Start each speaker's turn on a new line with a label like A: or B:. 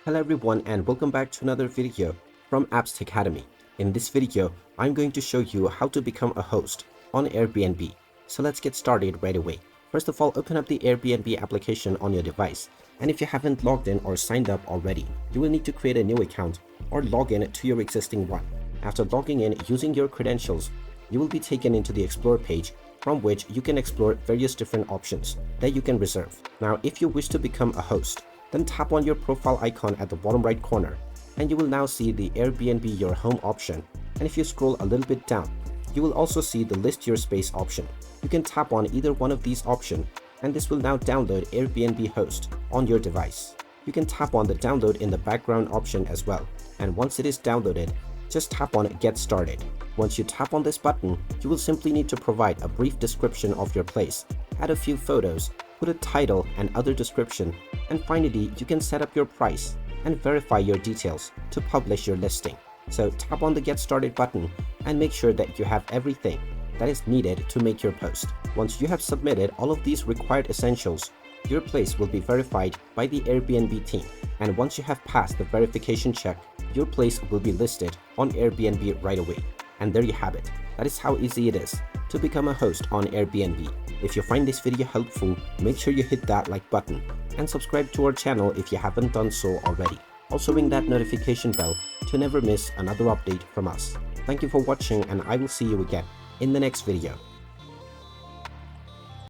A: Hello everyone and welcome back to another video from Apps Academy. In this video, I'm going to show you how to become a host on Airbnb. So let's get started right away. First of all, open up the Airbnb application on your device. And if you haven't logged in or signed up already, you will need to create a new account or log in to your existing one. After logging in using your credentials, you will be taken into the Explore page from which you can explore various different options that you can reserve. Now, if you wish to become a host, then tap on your profile icon at the bottom right corner and you will now see the Airbnb Your Home option. And if you scroll a little bit down, you will also see the List Your Space option. You can tap on either one of these options and this will now download Airbnb host on your device. You can tap on the download in the background option as well. And once it is downloaded, just tap on Get Started. Once you tap on this button, you will simply need to provide a brief description of your place, add a few photos, put a title and other description, and finally you can set up your price and verify your details to publish your listing. So tap on the Get Started button and make sure that you have everything that is needed to make your post. Once you have submitted all of these required essentials, your place will be verified by the Airbnb team. And once you have passed the verification check, your place will be listed on Airbnb right away. And there you have it. That is how easy it is to become a host on Airbnb. If you find this video helpful, make sure you hit that like button and subscribe to our channel if you haven't done so already. Also ring that notification bell to never miss another update from us. Thank you for watching and I will see you again in the next video.